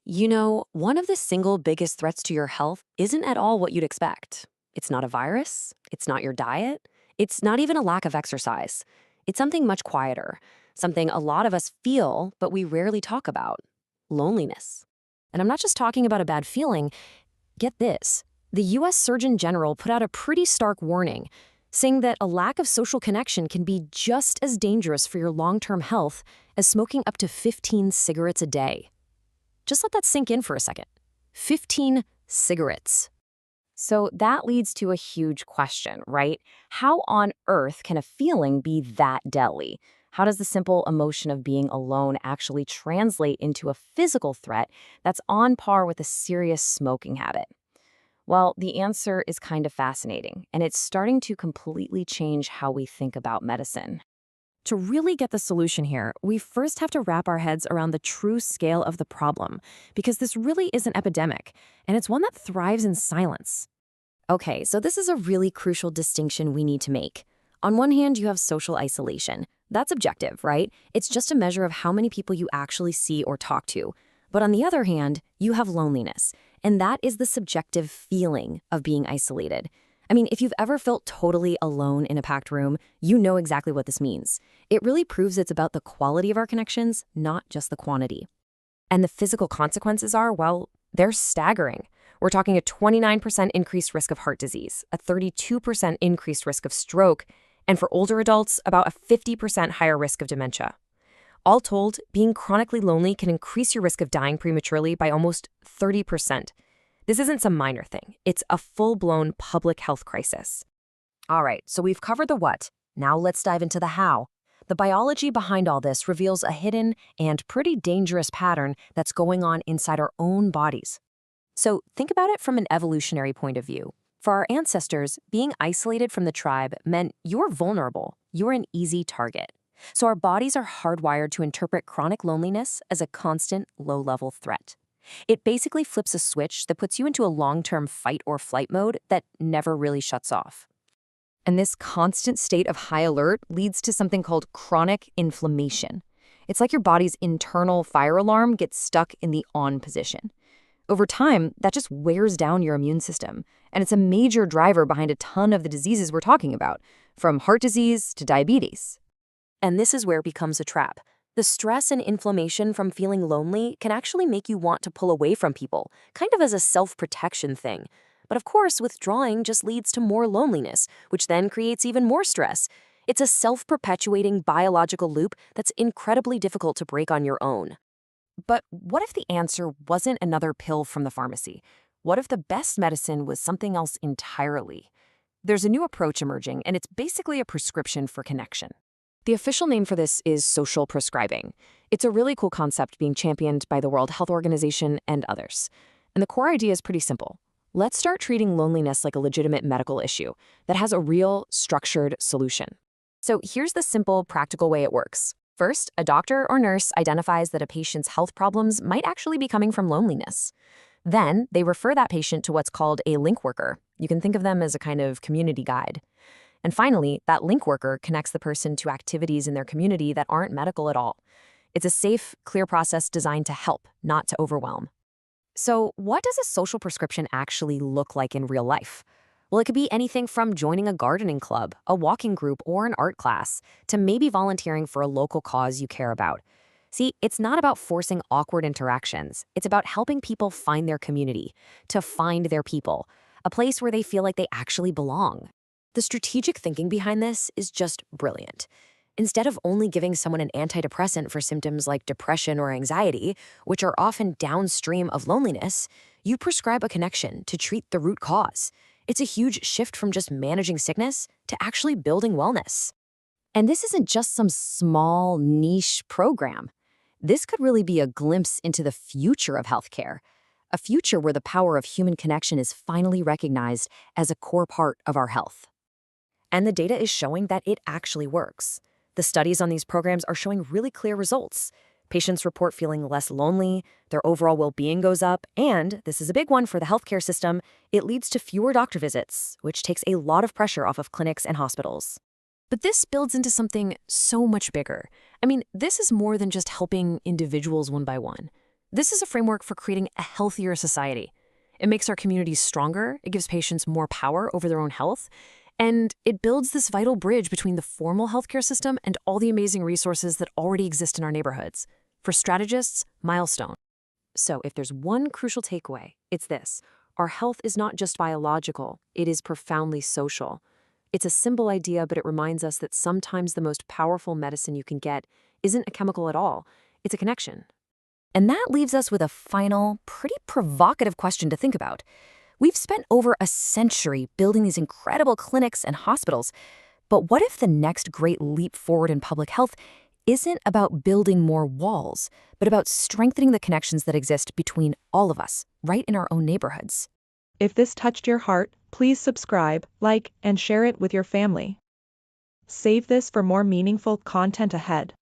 One of the single biggest threats to your health isn't at all what you'd expect. It's not a virus, it's not your diet, it's not even a lack of exercise. It's something much quieter, something a lot of us feel, but we rarely talk about: loneliness. And I'm not just talking about a bad feeling. Get this: the US Surgeon General put out a pretty stark warning, saying that a lack of social connection can be just as dangerous for your long term health as smoking up to 15 cigarettes a day. Just let that sink in for a second. 15 cigarettes. So that leads to a huge question, right? How on earth can a feeling be that deadly? How does the simple emotion of being alone actually translate into a physical threat that's on par with a serious smoking habit? Well, the answer is kind of fascinating, and it's starting to completely change how we think about medicine. To really get the solution here, we first have to wrap our heads around the true scale of the problem, because this really is an epidemic, and it's one that thrives in silence. Okay, so this is a really crucial distinction we need to make. On one hand, you have social isolation. That's objective, right? It's just a measure of how many people you actually see or talk to. But on the other hand, you have loneliness, and that is the subjective feeling of being isolated. I mean, if you've ever felt totally alone in a packed room, you know exactly what this means. It really proves it's about the quality of our connections, not just the quantity. And the physical consequences are, well, they're staggering. We're talking a 29% increased risk of heart disease, a 32% increased risk of stroke, and for older adults, about a 50% higher risk of dementia. All told, being chronically lonely can increase your risk of dying prematurely by almost 30%. This isn't some minor thing. It's a full-blown public health crisis. All right, so we've covered the what. Now let's dive into the how. The biology behind all this reveals a hidden and pretty dangerous pattern that's going on inside our own bodies. So think about it from an evolutionary point of view. For our ancestors, being isolated from the tribe meant you're vulnerable, you're an easy target. So our bodies are hardwired to interpret chronic loneliness as a constant, low-level threat. It basically flips a switch that puts you into a long-term fight or flight mode that never really shuts off. And this constant state of high alert leads to something called chronic inflammation. It's like your body's internal fire alarm gets stuck in the on position. Over time, that just wears down your immune system, and it's a major driver behind a ton of the diseases we're talking about, from heart disease to diabetes. And this is where it becomes a trap. The stress and inflammation from feeling lonely can actually make you want to pull away from people, kind of as a self-protection thing. But of course, withdrawing just leads to more loneliness, which then creates even more stress. It's a self-perpetuating biological loop that's incredibly difficult to break on your own. But what if the answer wasn't another pill from the pharmacy? What if the best medicine was something else entirely? There's a new approach emerging, and it's basically a prescription for connection. The official name for this is social prescribing. It's a really cool concept being championed by the World Health Organization and others. And the core idea is pretty simple. Let's start treating loneliness like a legitimate medical issue that has a real, structured solution. So here's the simple, practical way it works. First, a doctor or nurse identifies that a patient's health problems might actually be coming from loneliness. Then, they refer that patient to what's called a link worker. You can think of them as a kind of community guide. And finally, that link worker connects the person to activities in their community that aren't medical at all. It's a safe, clear process designed to help, not to overwhelm. So, what does a social prescription actually look like in real life? Well, it could be anything from joining a gardening club, a walking group, or an art class, to maybe volunteering for a local cause you care about. See, it's not about forcing awkward interactions. It's about helping people find their community, to find their people, a place where they feel like they actually belong. The strategic thinking behind this is just brilliant. Instead of only giving someone an antidepressant for symptoms like depression or anxiety, which are often downstream of loneliness, you prescribe a connection to treat the root cause. It's a huge shift from just managing sickness to actually building wellness. And this isn't just some small niche program. This could really be a glimpse into the future of healthcare, a future where the power of human connection is finally recognized as a core part of our health. And the data is showing that it actually works. The studies on these programs are showing really clear results. Patients report feeling less lonely, their overall well-being goes up, and, this is a big one for the healthcare system, it leads to fewer doctor visits, which takes a lot of pressure off of clinics and hospitals. But this builds into something so much bigger. I mean, this is more than just helping individuals one by one. This is a framework for creating a healthier society. It makes our communities stronger, it gives patients more power over their own health, and it builds this vital bridge between the formal healthcare system and all the amazing resources that already exist in our neighborhoods. For strategists, milestone. So, if there's one crucial takeaway, it's this: our health is not just biological, it is profoundly social. It's a simple idea, but it reminds us that sometimes the most powerful medicine you can get isn't a chemical at all, it's a connection. And that leaves us with a final, pretty provocative question to think about. We've spent over a century building these incredible clinics and hospitals, but what if the next great leap forward in public health isn't about building more walls, but about strengthening the connections that exist between all of us, right in our own neighborhoods? If this touched your heart, please subscribe, like, and share it with your family. Save this for more meaningful content ahead.